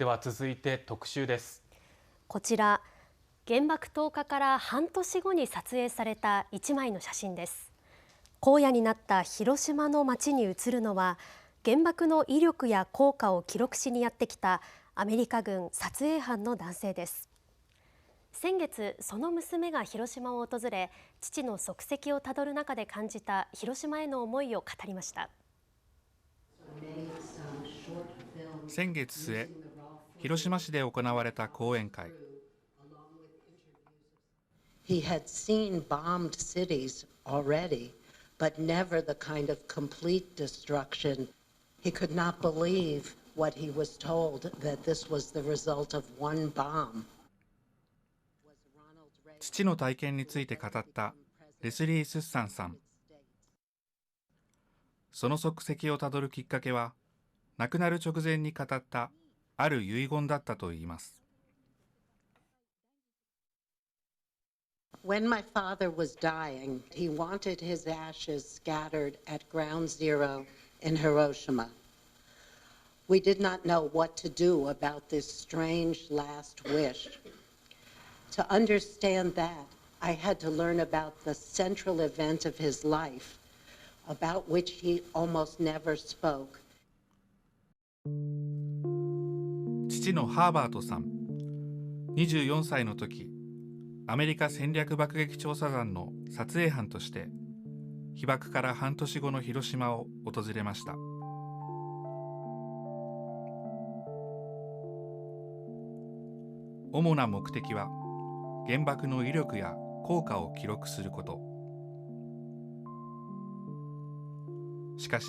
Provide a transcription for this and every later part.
では続いて特集です。こちら、原爆投下から半年後に撮影された1枚の写真です。荒野になった広島の街に映るのは、原爆の威力や効果を記録しにやってきたアメリカ軍撮影班の男性です。先月、その娘が広島を訪れ、父の足跡をたどる中で感じた広島への思いを語りました。先月末、広島市で行われた講演会。He had seen bombed cities already, but never the kind of complete destruction. He could not believe what he was told, that this was the result of one bomb. 父の体験について語ったレスリー・さん。その足跡をたどるきっかけは、亡くなる直前に語ったある遺言だったといいます。When my father was dying, he wanted his ashes scattered at Ground Zero in Hiroshima. We did not know what to do about this strange last wish. To understand that, I had to learn about the central event of his life, about which he almost never spoke. 父のハーバートさん、24歳の時、アメリカ戦略爆撃調査団の撮影班として被爆から半年後の広島を訪れました。主な目的は原爆の威力や効果を記録すること。しかし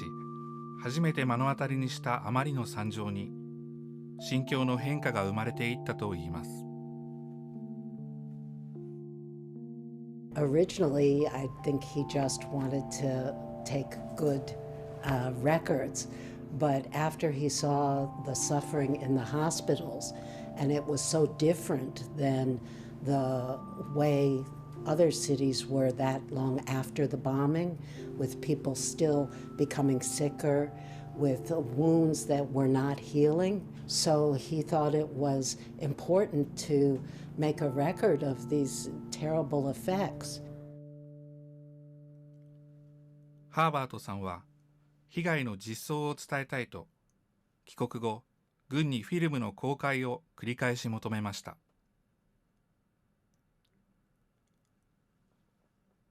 初めて目の当たりにしたあまりの惨状に心境の変化が生まれていったといいます。Originally, I think he just wanted to take good records, but after he saw the suffering in the hospitals, and it was so different than the way other cities were that long after the bombing, with people still becoming sicker, with wounds that were not healing. So he thought it was important to make a record of these terrible effects. ハーバートさんは被害の実相を伝えたいと帰国後、軍にフィルムの公開を繰り返し求めました。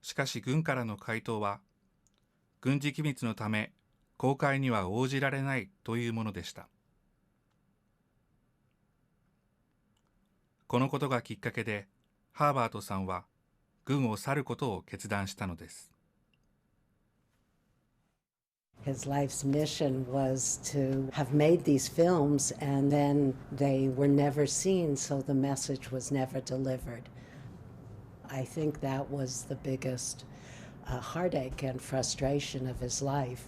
しかし軍からの回答は、軍事機密のため公開には応じられないというものでした。このことがきっかけで、ハーバートさんは軍を去ることを決断したのです。His life's mission was to have made these films, and then they were never seen, so the message was never delivered. I think that was the biggest heartache and frustration of his life.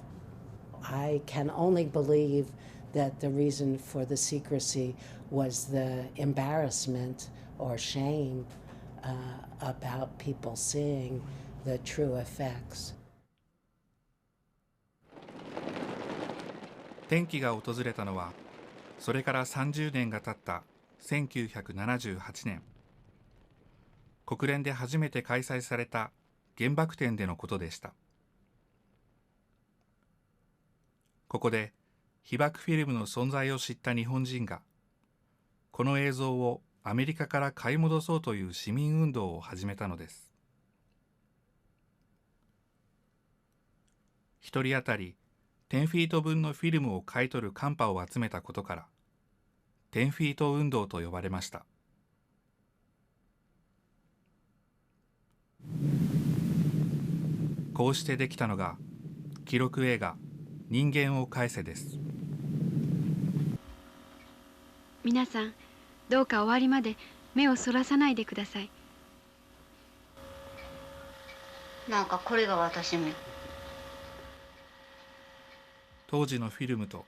I can only believe that the reason for the secrecy was the embarrassment or shame about people seeing the true effects. 転機が訪れたのは、それから30年が経った1978年。国連で初めて開催された原爆展でのことでした。ここで被爆フィルムの存在を知った日本人が、この映像をアメリカから買い戻そうという市民運動を始めたのです。一人当たり10フィート分のフィルムを買い取るカンパを集めたことから、10フィート運動と呼ばれました。こうしてできたのが記録映画「人間を返せ」です。皆さん、どうか終わりまで目をそらさないでください。なんかこれが私め。当時のフィルムと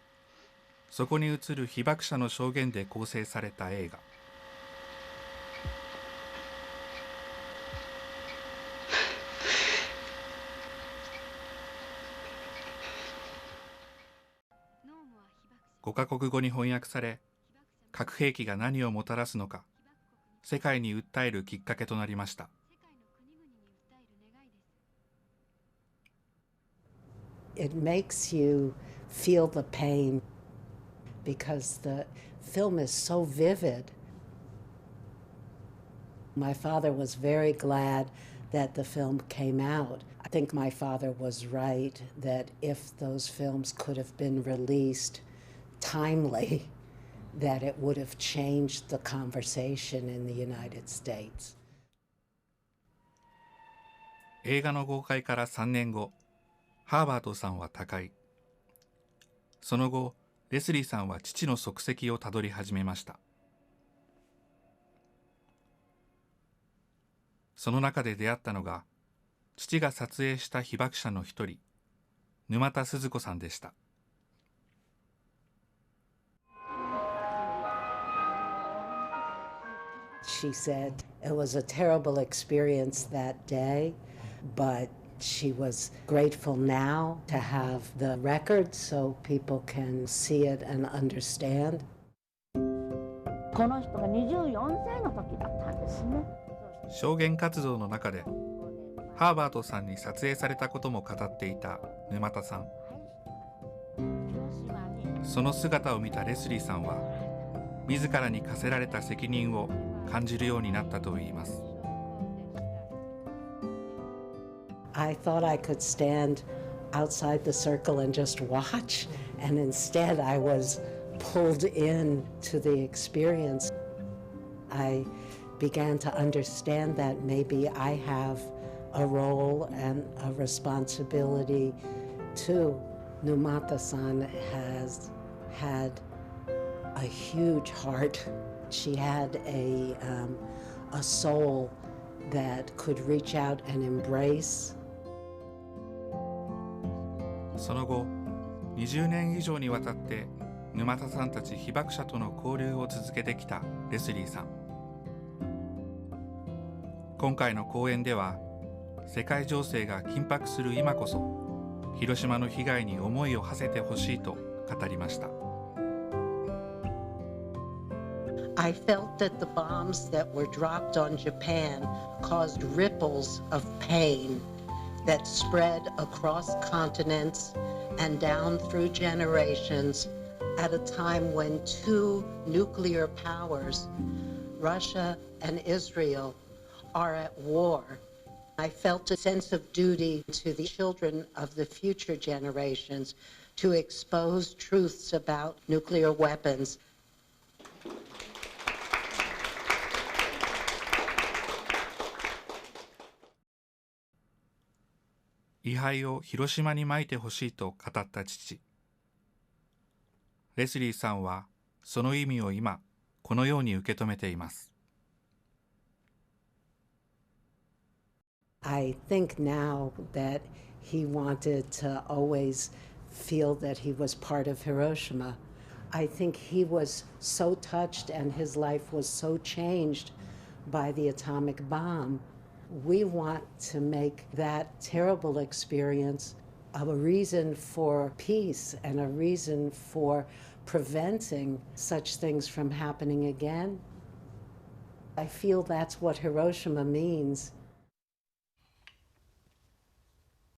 そこに映る被爆者の証言で構成された映画。5カ国語に翻訳され、核兵器が何をもたらすのか、世界に訴えるきっかけとなりました。It makes you feel the pain because the film is so vivid. My father was very glad that the film came out. I think my father was right that if those films could have been released timely, that it would have changed the conversation in the United States. 映画の公開から3年後、ハーバートさんは他界。その後、レスリーさんは父の足跡をたどり始めました。その中で出会ったのが、父が撮影した被爆者の一人、沼田鈴子さんでした。She said it was a terrible experience that day, but she was grateful now to have the record so people can see it and understand. この人が24歳の時だったんですね。証言活動の中で、ハーバートさんに撮影されたことも語っていた沼田さん。その姿を見たレスリーさんは、自らに課せられた責任を感じるようになったといいます。I thought I could stand outside the circle and just watch, and instead I was pulled into the experience. I began to understand that maybe I have a role and a responsibility too. Numata-san has had a huge heart. She had a soul that could reach out and embrace. その後、20年以上にわたって沼田さんたち被爆者との交流を続けてきたレスリーさん。今回の講演では、世界情勢が緊迫する今こそ、広島の被害に思いを馳せてほしいと語りました。I felt that the bombs that were dropped on Japan caused ripples of pain that spread across continents and down through generations at a time when two nuclear powers, Russia and Israel, are at war. I felt a sense of duty to the children of the future generations to expose truths about nuclear weapons. 遺灰を広島に撒いてほしいと語った父。レスリーさんはその意味を今、このように受け止めています。I think now that he wanted to always feel that he was part of Hiroshima. I think he was so touched and his life was so changed by the atomic bomb. We want to make that terrible experience a reason for peace and a reason for preventing such things from happening again. I feel that's what Hiroshima means.